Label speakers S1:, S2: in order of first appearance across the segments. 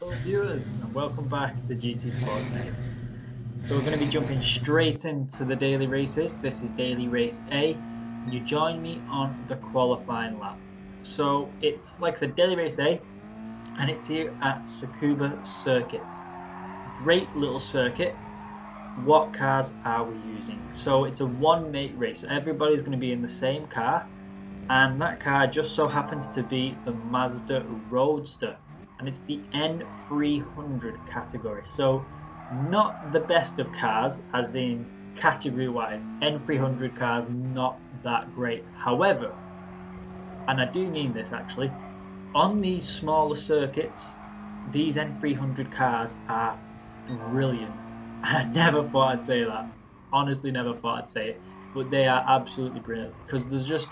S1: Hello viewers and welcome back to GT Sports Mates. So we're going to be jumping straight into the daily races. This is daily race A and you join me on the qualifying lap. So it's like I said, daily race A and it's here at Tsukuba circuit. Great little circuit. What cars are we using? So it's a one mate race. So everybody's going to be in the same car and that car just so happens to be the Mazda Roadster. And it's the N300 category, so not the best of cars as in category wise. N300 cars not that great, however, and I do mean this actually, on these smaller circuits these N300 cars are brilliant. I never thought I'd say that, honestly never thought I'd say it, but they are absolutely brilliant because there's just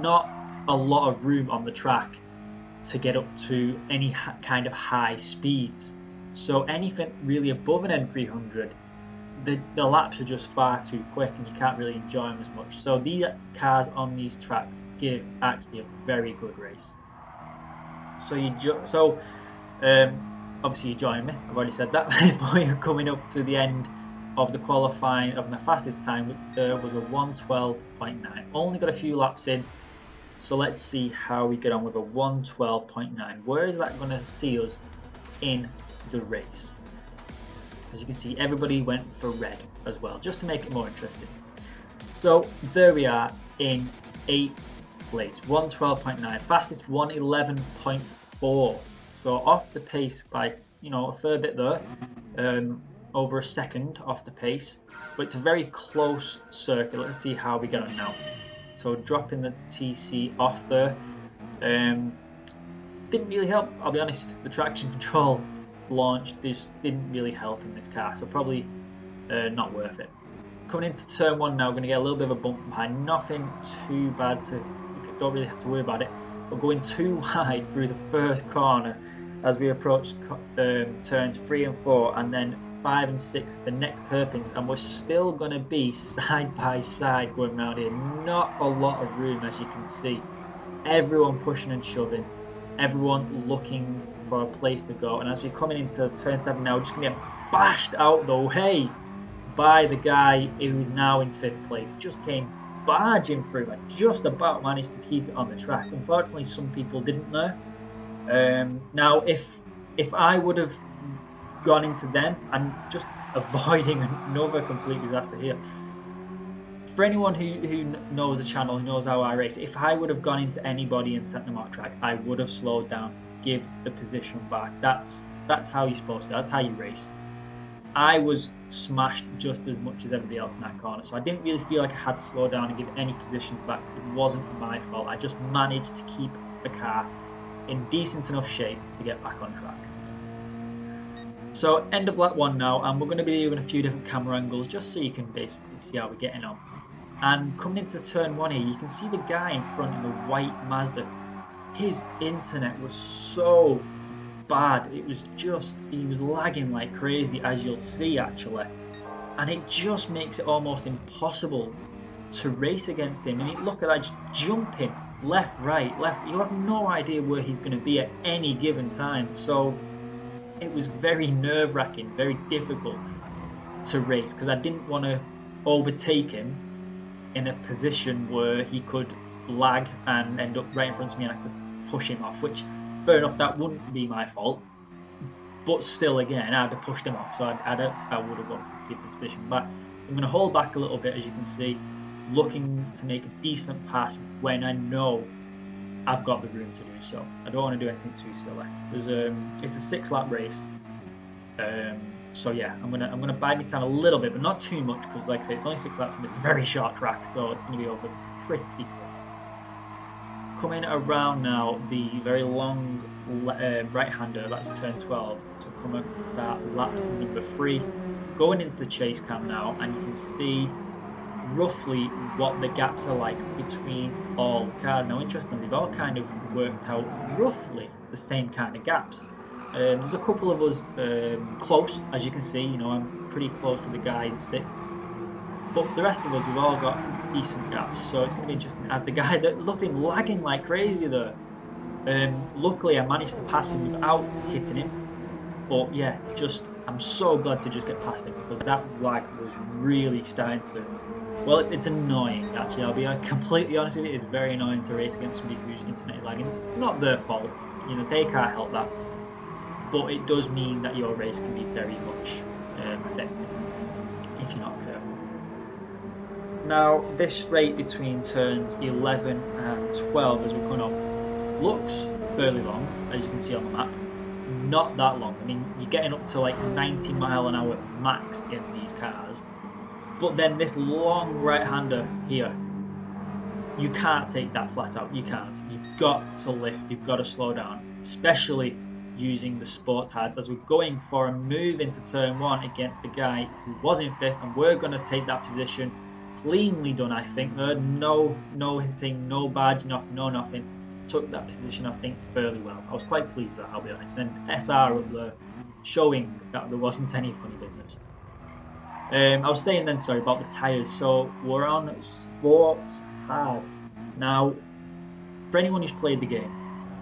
S1: not a lot of room on the track to get up to any kind of high speeds. So anything really above an N300, the laps are just far too quick and you can't really enjoy them as much. So these cars on these tracks give actually a very good race. So obviously you join me, I've already said that, before you're coming up to the end of the qualifying of my fastest time was a 1:12.9. Only got a few laps in. So let's see how we get on with a 1:12.9. Where is that going to see us in the race? As you can see, everybody went for red as well, just to make it more interesting. So there we are in 8th place, 1:12.9. Fastest 1:11.4. So off the pace by a fair bit there, over a second off the pace. But it's a very close circuit. Let's see how we get on now. So dropping the TC off there didn't really help, I'll be honest. The traction control launch just didn't really help in this car, so probably not worth it. Coming into turn 1 now, going to get a little bit of a bump from behind. Nothing too bad, don't really have to worry about it. But going too wide through the first corner as we approach turns 3 and 4 and then 5 and 6, the next hairpins, and we're still going to be side by side going around here. Not a lot of room, as you can see. Everyone pushing and shoving, everyone looking for a place to go. And as we're coming into turn 7 now, we're just going to get bashed out the way by the guy who's now in 5th place. Just came barging through and just about managed to keep it on the track. Unfortunately, some people didn't there. Now, if I would have gone into them and just avoiding another complete disaster here. For anyone who knows the channel, who knows how I race, if I would have gone into anybody and sent them off track, I would have slowed down, give the position back. That's how you're supposed to, that's how you race. I was smashed just as much as everybody else in that corner, so I didn't really feel like I had to slow down and give any positions back because it wasn't my fault. I just managed to keep the car in decent enough shape to get back on track. So end of lap 1 now, and we're going to be doing a few different camera angles just so you can basically see how we're getting on. And coming into turn 1 here, you can see the guy in front in the white Mazda. His internet was so bad, he was lagging like crazy, as you'll see actually. And it just makes it almost impossible to race against him. I mean, look at that, just jumping left, right, left. You have no idea where he's going to be at any given time. So it was very nerve-wracking, very difficult to race because I didn't want to overtake him in a position where he could lag and end up right in front of me and I could push him off, which, fair enough, that wouldn't be my fault. But still, again, I'd have pushed him off, so I would have wanted to keep the position back. I'm going to hold back a little bit, as you can see, looking to make a decent pass when I know I've got the room to do so. I don't want to do anything too silly. It's a 6-lap race, so yeah, I'm gonna bide my time a little bit, but not too much, because like I say, it's only 6 laps and it's a very short track, so it's going to be over pretty quick. Coming around now, the very long right-hander, that's turn 12, so coming to that lap number 3, going into the chase cam now, and you can see roughly what the gaps are like between all the cars. Now, interestingly, they've all kind of worked out roughly the same kind of gaps. There's a couple of us close, as you can see. I'm pretty close to the guy in 6th, but for the rest of us, we've all got decent gaps. So it's going to be interesting. As the guy that looked at him lagging like crazy there, luckily I managed to pass him without hitting him. But yeah, I'm so glad to just get past him because that lag was really starting to. Well, it's annoying actually. I'll be completely honest with you. It's very annoying to race against somebody whose internet is lagging. Not their fault. You know, they can't help that. But it does mean that your race can be very much affected if you're not careful. Now, this straight between turns 11 and 12 as we're coming up looks fairly long, as you can see on the map. Not that long. I mean, you're getting up to like 90 mph max in these cars. But then this long right-hander here, you can't take that flat out. You can't. You've got to lift. You've got to slow down, especially using the sports hards as we're going for a move into turn 1 against the guy who was in 5th, and we're going to take that position. Cleanly done, I think. There no hitting, no badging off, no nothing. Took that position, I think, fairly well. I was quite pleased with that, I'll be honest. And SR up there showing that there wasn't any funny business. I was saying then, sorry, about the tyres. So we're on sports hards. Now, for anyone who's played the game,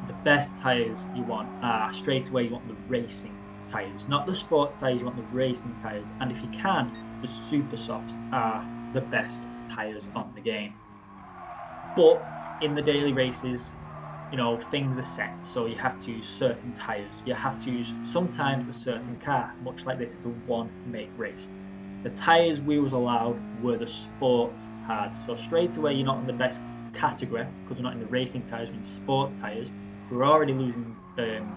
S1: the best tyres you want are straight away, you want the racing tyres. Not the sports tyres, you want the racing tyres. And if you can, the super softs are the best tyres on the game. But in the daily races, you know, things are set, so you have to use certain tyres. You have to use sometimes a certain car, much like this. It's a one-make race. The tyres we was allowed were the sports hards. So straight away, you're not in the best category because we're not in the racing tyres, we're in sports tyres. We're already losing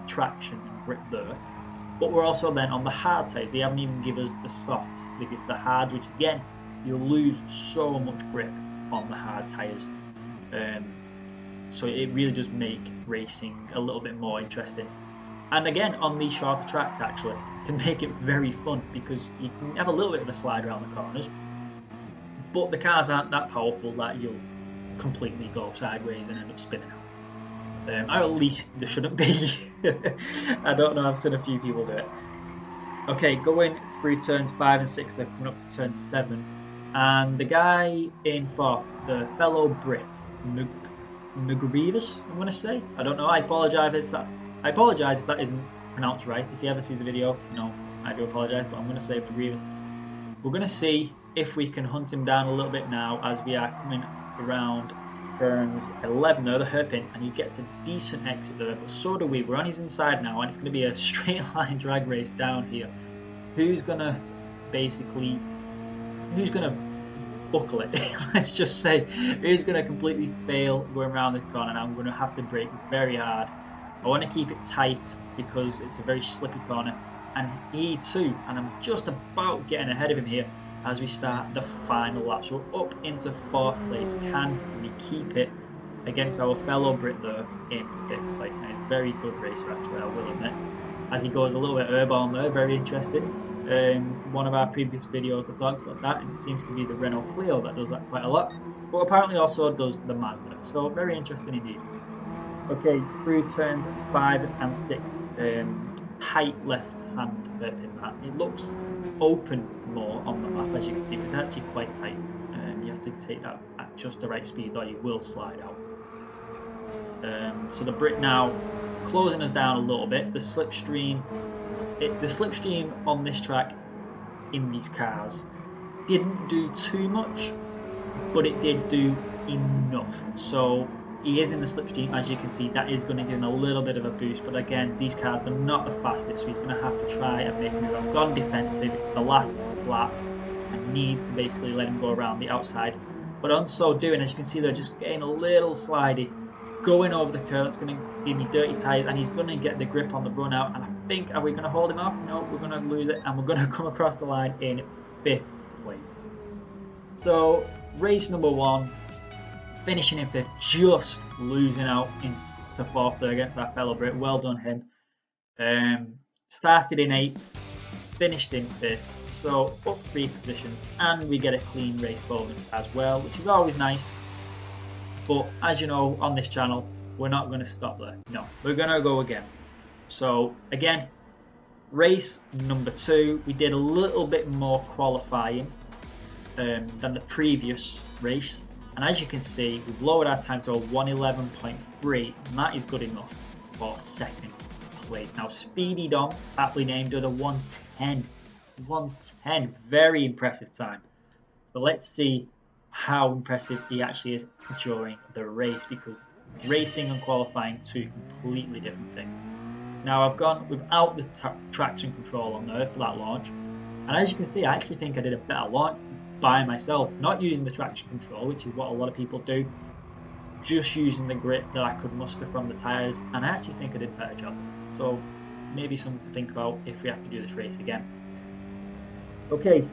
S1: traction and grip there. But we're also then on the hard tyres. They haven't even given us the softs. They give the hards, which again, you lose so much grip on the hard tyres. So it really does make racing a little bit more interesting. And again, on these shorter tracks actually, can make it very fun because you can have a little bit of a slide around the corners, but the cars aren't that powerful that you'll completely go sideways and end up spinning out. Or at least there shouldn't be. I don't know, I've seen a few people do it. Okay, going through turns 5 and 6, they're coming up to turn 7. And the guy in 4th, the fellow Brit, McGreevis, I'm going to say. I don't know, I apologise if that isn't pronounced right. If you ever see the video, no, I do apologise, but I'm going to say McGreevis. We're going to see if we can hunt him down a little bit now as we are coming around turns 11 there, the hairpin, and he gets a decent exit there, but so do we. We're on his inside now, and it's going to be a straight line drag race down here. Who's going to buckle it? Let's just say who's going to completely fail going around this corner. Now I'm going to have to brake very hard. I want to keep it tight because it's a very slippy corner, and he too, and I'm just about getting ahead of him here as we start the final lap. So we're up into 4th place. Can we keep it against our fellow Brit there in 5th place? Now it's a very good racer actually, I will admit, as he goes a little bit airborne there. Very interesting. One of our previous videos I talked about that, and it seems to be the Renault Clio that does that quite a lot, but apparently also does the Mazda, so very interesting indeed. Okay, through turns 5 and 6, tight left hand hairpin that. It looks open more on the map, as you can see, but it's actually quite tight. You have to take that at just the right speed or you will slide out. So the Brit now closing us down a little bit. The slipstream on this track in these cars didn't do too much, but it did do enough. So he is in the slipstream, as you can see. That is going to give him a little bit of a boost, but again, these cars are not the fastest, so he's going to have to try and make a move. I've gone defensive. It's the last lap. I need to basically let him go around the outside, but on so doing, as you can see, they're just getting a little slidey, going over the curl. It's going to give me dirty tyres, and he's going to get the grip on the run out, and I think, are we going to hold him off? No, we're going to lose it, and we're going to come across the line in 5th place. So race number 1, finishing in 5th, just losing out into 4th there against that fellow Brit. Well done him. Started in 8th, finished in 5th, so up 3 positions, and we get a clean race bonus as well, which is always nice. But as you know, on this channel, we're not going to stop there. No, we're going to go again. So again, race number 2, we did a little bit more qualifying than the previous race. And as you can see, we've lowered our time to a 1:11.3, and that is good enough for 2nd place. Now, Speedy Dom, aptly named, did a 1:10. 1:10, very impressive time. So let's see how impressive he actually is during the race, because racing and qualifying, two completely different things. Now, I've gone without the traction control on there for that launch, and as you can see, I actually think I did a better launch by myself, not using the traction control, which is what a lot of people do, just using the grip that I could muster from the tyres, and I actually think I did a better job. So maybe something to think about if we have to do this race again. Okay,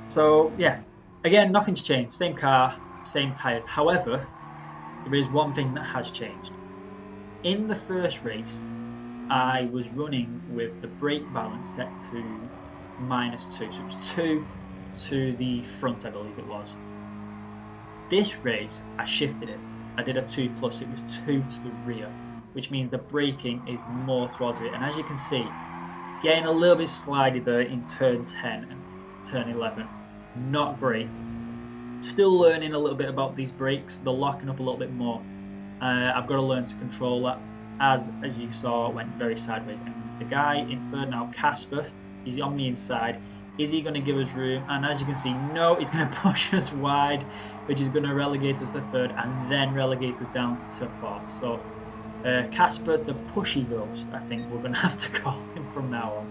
S1: so yeah, again, nothing's changed, same car, same tyres. However, there is one thing that has changed. In the first race, I was running with the brake balance set to -2, so it was 2 to the front, I believe it was. This race, I shifted it. I did a 2+, it was 2 to the rear, which means the braking is more towards it. And as you can see, getting a little bit slidey there in turn 10 and turn 11. Not great. Still learning a little bit about these brakes. They're locking up a little bit more. I've got to learn to control that. As you saw, it went very sideways. And the guy in third now, Casper, he's on the inside. Is he going to give us room? And as you can see, no, he's going to push us wide, which is going to relegate us to third and then relegate us down to fourth. So Casper, the pushy ghost, I think we're going to have to call him from now on.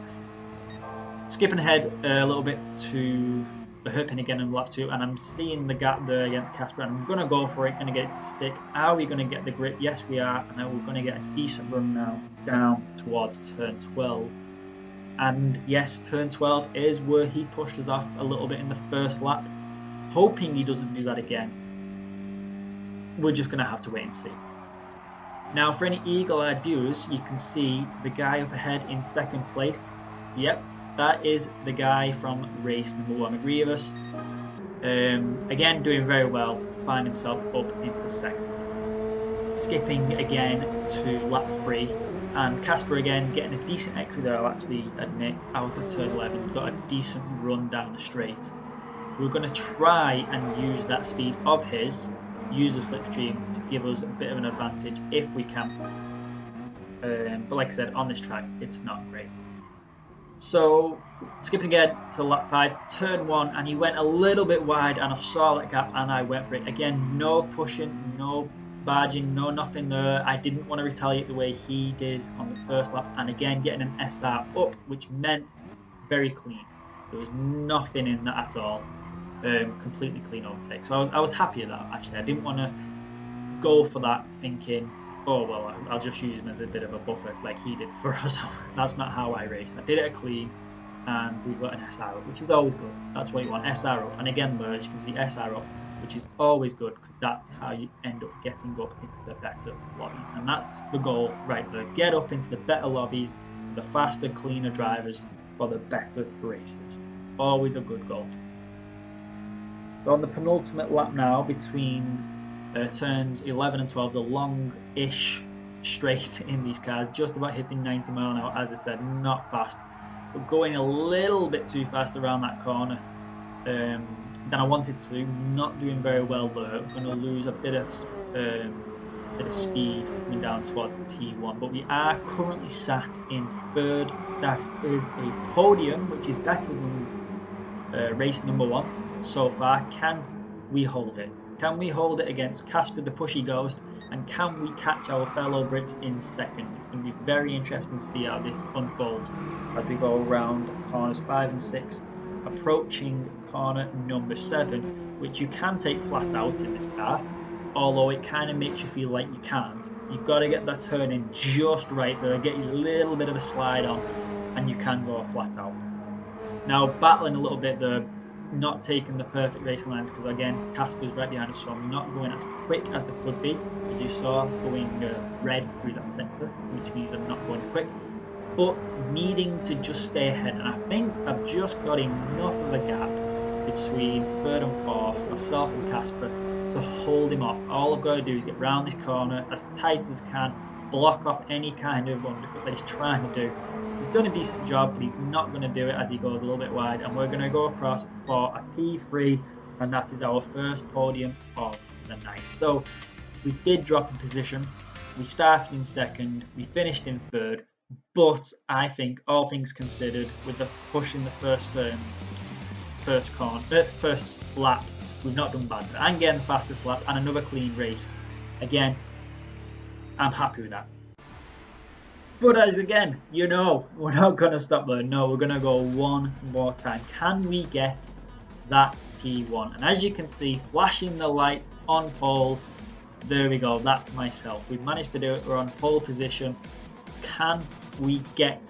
S1: Skipping ahead a little bit to the hairpin again in lap 2, and I'm seeing the gap there against Casper, and I'm going to go for it, going to get it to stick. Are we going to get the grip? Yes, we are, and then we're going to get a decent run now down towards turn 12. And yes, turn 12 is where he pushed us off a little bit in the first lap. Hoping he doesn't do that again. We're just going to have to wait and see. Now, for any eagle-eyed viewers, you can see the guy up ahead in second place. Yep, that is the guy from race number 1, McGreevous. Again, doing very well, find himself up into second. Skipping again to lap 3, and Casper again getting a decent extra there, I'll actually admit, out of turn 11. Got a decent run down the straight. We're going to try and use that speed of his, use the slipstream to give us a bit of an advantage if we can. But like I said, on this track, it's not great. So, skipping again to lap 5, turn 1, and he went a little bit wide, and I saw that gap and I went for it. Again, no pushing, no barging, no nothing there. I didn't want to retaliate the way he did on the first lap, and again getting an SR up, which meant very clean. There was nothing in that at all. Completely clean overtake. So I was happy with that, actually. I didn't want to go for that thinking, oh well, I'll just use him as a bit of a buffer like he did for us. That's not how I race. I did it clean, and we got an SR up, which is always good. That's what you want, SR up. And again there, as you can see, SR up, which is always good, because that's how you end up getting up into the better lobbies. And that's the goal right there. Get up into the better lobbies, the faster, cleaner drivers for the better races. Always a good goal. So on the penultimate lap now, between turns 11 and 12, the long-ish straight in these cars, just about hitting 90 mile an hour, as I said, not fast, but going a little bit too fast around that corner than I wanted to. Not doing very well there. Going to lose a bit of speed coming down towards the T1, but we are currently sat in third. That is a podium, which is better than race number 1 so far. Can we hold it? Can we hold it against Casper the pushy ghost, and can we catch our fellow Brit in second? It's going to be very interesting to see how this unfolds as we go around corners 5 and 6, approaching corner number 7, which you can take flat out in this car, although it kind of makes you feel like you can't. You've got to get that turn in just right there, get you a little bit of a slide on, and you can go flat out. Now, battling a little bit there, not taking the perfect racing lines, because again Casper's right behind us, so I'm not going as quick as I could be, as you saw, going red through that sector, which means I'm not going quick, but needing to just stay ahead. And I think I've just got enough of a gap between third and fourth, myself and Casper, to hold him off. All I've got to do is get round this corner as tight as I can, block off any kind of undercut that he's trying to do. He's done a decent job, but he's not going to do it as he goes a little bit wide, and we're going to go across for a P3, and that is our first podium of the night. So we did drop in position, We started in second, we finished in third, but I think all things considered, with the push in the first lap, we've not done bad. I'm getting the fastest lap and another clean race. Again, I'm happy with that. But as again, we're not going to stop there. No, we're going to go one more time. Can we get that P1? And as you can see, flashing the lights on pole, there we go, that's myself. We've managed to do it, we're on pole position. Can we get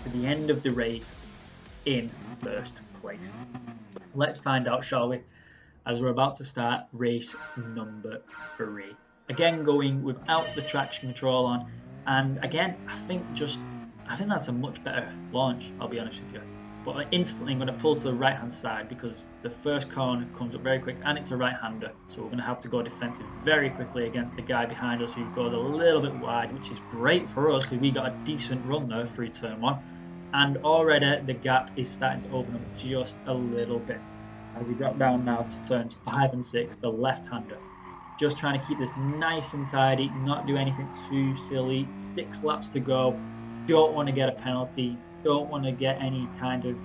S1: to the end of the race in first place? Let's find out, shall we? As we're about to start race number 3. Again, going without the traction control on. And again, I think that's a much better launch, I'll be honest with you. But instantly I'm going to pull to the right hand side because the first corner comes up very quick and it's a right-hander, so we're going to have to go defensive very quickly against the guy behind us who goes a little bit wide, which is great for us because we got a decent run there through turn 1, and already the gap is starting to open up just a little bit as we drop down now to turns 5 and 6, the left-hander. Just trying to keep this nice and tidy, not do anything too silly. 6 laps to go, don't want to get a penalty, don't want to get any kind of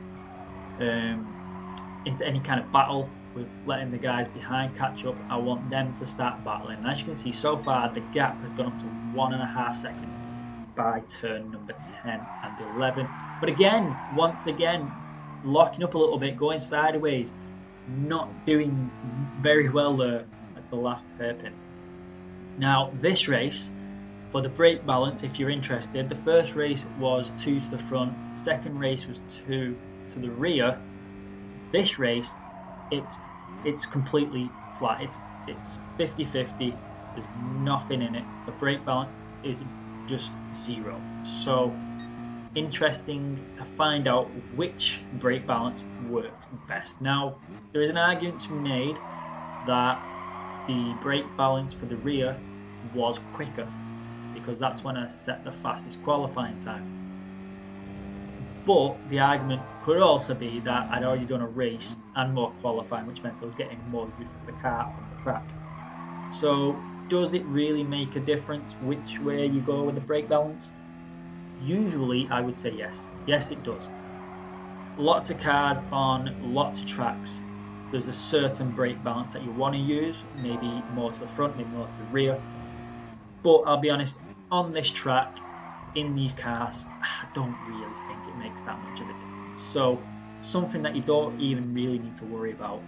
S1: into any kind of battle with letting the guys behind catch up. I want them to start battling. And as you can see, so far the gap has gone up to 1.5 seconds by turn number 10 and 11. But again, once again, locking up a little bit, going sideways, not doing very well there at the last hairpin. Now this race, for the brake balance, if you're interested, the first race was 2 to the front, second race was 2 to the rear. This race, it's completely flat. It's 50-50. There's nothing in it. The brake balance is just 0. So interesting to find out which brake balance worked best. Now there is an argument to be made that the brake balance for the rear was quicker, because that's when I set the fastest qualifying time. But the argument could also be that I'd already done a race and more qualifying, which meant I was getting more use of the car on the track. So does it really make a difference which way you go with the brake balance? Usually I would say yes. Yes, it does. Lots of cars on lots of tracks, there's a certain brake balance that you want to use, maybe more to the front, maybe more to the rear. But I'll be honest, on this track, in these cars, I don't really think it makes that much of a difference. So something that you don't even really need to worry about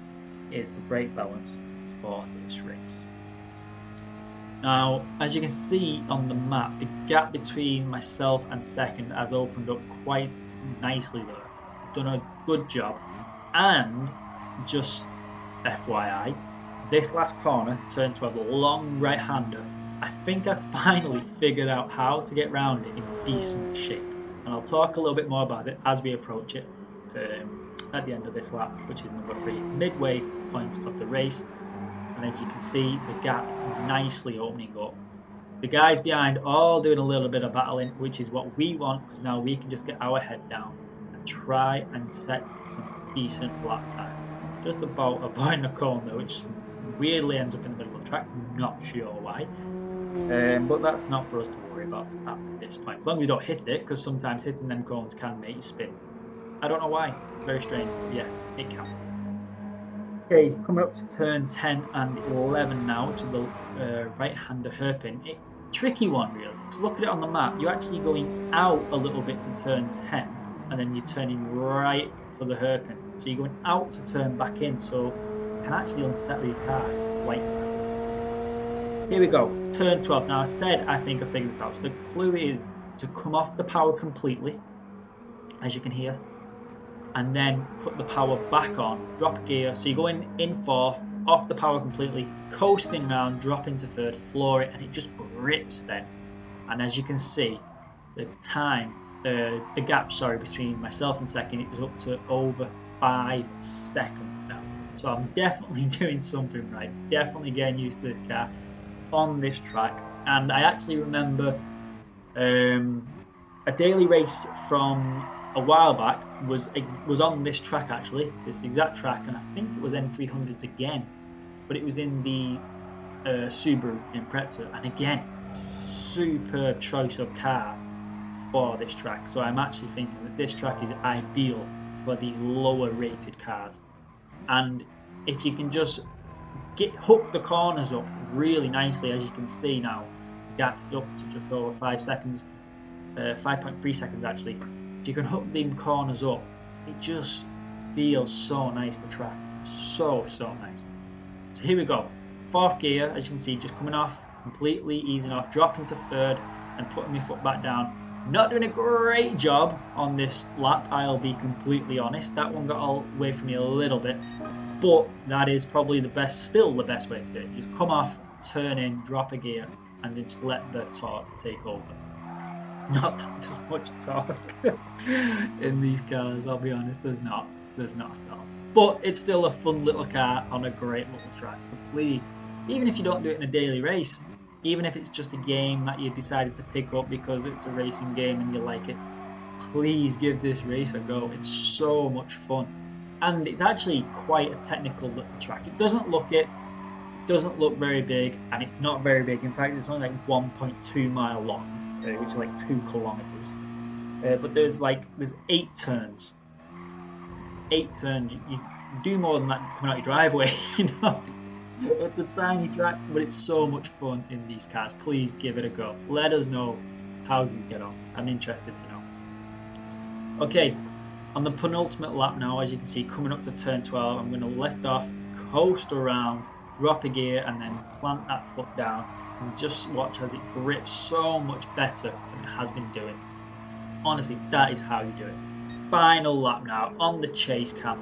S1: is the brake balance for this race. Now, as you can see on the map, the gap between myself and second has opened up quite nicely there. I've done a good job. And just FYI, this last corner, turn 12, a long right-hander, I think I finally figured out how to get round it in decent shape. And I'll talk a little bit more about it as we approach it at the end of this lap, which is number 3, midway point of the race. And as you can see, the gap nicely opening up. The guys behind all doing a little bit of battling, which is what we want, because now we can just get our head down and try and set some decent lap times. Just about avoiding a corner, which weirdly ends up in the middle of the track, not sure why. But that's not for us to worry about at this point. As long as we don't hit it, because sometimes hitting them cones can make you spin. I don't know why. Very strange. Yeah, it can. Okay, coming up to turn 10 and 11 now, which is the right-hander hairpin. Tricky one, really. So look at it on the map. You're actually going out a little bit to turn 10, and then you're turning right for the hairpin. So you're going out to turn back in, so you can actually unsettle your car like that. Here we go, turn 12. Now I said I think I figured this out. So the clue is to come off the power completely, as you can hear, and then put the power back on, drop a gear. So you're going in 4th, off the power completely, coasting around, drop into 3rd, floor it, and it just grips then. And as you can see, the time, the gap, between myself and second, it was up to over 5 seconds now. So I'm definitely doing something right, definitely getting used to this car on this track. And I actually remember a daily race from a while back was on this track, actually, this exact track, and I think it was N300s again, but it was in the Subaru Impreza, and again, superb choice of car for this track. So I'm actually thinking that this track is ideal for these lower rated cars. And if you can just hook the corners up really nicely, as you can see now, gapped up to just over 5 seconds, 5.3 seconds actually. If you can hook them corners up, it just feels so nice, the track. So nice. So here we go. 4th gear, as you can see, just coming off, completely easing off, dropping to 3rd and putting my foot back down. Not doing a great job on this lap, I'll be completely honest. That one got away from me a little bit, but that is probably still the best way to do it. Just come off, turn in, drop a gear, and then just let the torque take over. Not that there's much torque in these cars, I'll be honest. There's not at all. But it's still a fun little car on a great little track. So please, even if you don't do it in a daily race, even if it's just a game that you decided to pick up because it's a racing game and you like it, please give this race a go. It's so much fun. And it's actually quite a technical little track. It doesn't look very big, and it's not very big. In fact, it's only like 1.2 mile long, which is like 2 kilometers. But there's 8 turns. 8 turns. You do more than that coming out your driveway, you know. It's a tiny track, but it's so much fun in these cars. Please give it a go. Let us know how you get on. I'm interested to know. Okay, on the penultimate lap now, as you can see, coming up to turn 12, I'm going to lift off, coast around, drop a gear, and then plant that foot down. And just watch as it grips so much better than it has been doing. Honestly, that is how you do it. Final lap now on the chase cam.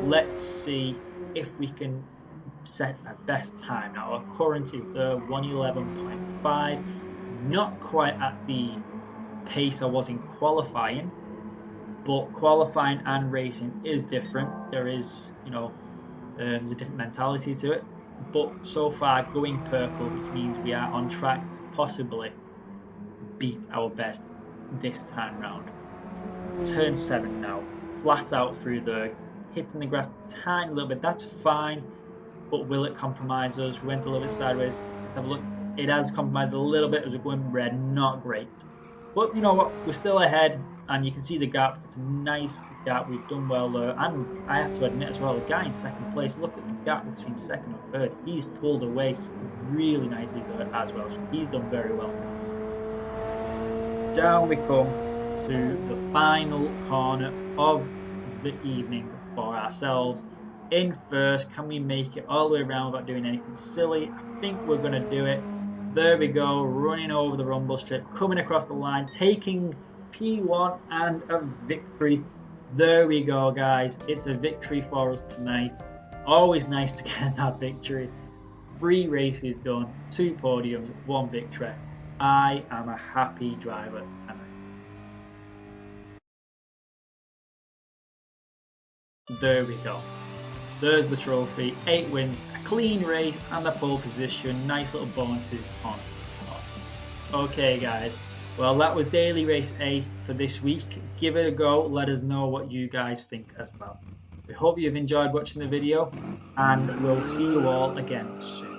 S1: Let's see if we can set a best time. Now our current is the 1:11.5, not quite at the pace I was in qualifying, but qualifying and racing is different. There is, there's a different mentality to it. But so far going purple, which means we are on track to possibly beat our best this time round. Turn 7 now, flat out through there, hitting the grass a tiny little bit, that's fine, but will it compromise us? We went a little bit sideways. Let's have a look. It has compromised a little bit as we're going red, not great. But you know what, we're still ahead, and you can see the gap. It's a nice gap, we've done well there, and I have to admit as well, the guy in 2nd place, look at the gap between 2nd and 3rd. He's pulled away really nicely there as well, so he's done very well for us. Down we come to the final corner of the evening for ourselves. In 1st, can we make it all the way around without doing anything silly? I think we're going to do it. There we go, running over the rumble strip, coming across the line, taking P1 and a victory. There we go, guys. It's a victory for us tonight. Always nice to get that victory. 3 races done, 2 podiums, 1 victory. I am a happy driver tonight. There we go. There's the trophy. 8 wins, a clean race, and the pole position. Nice little bonuses on this one. Okay, guys. Well, that was Daily Race A for this week. Give it a go. Let us know what you guys think as well. We hope you've enjoyed watching the video, and we'll see you all again soon.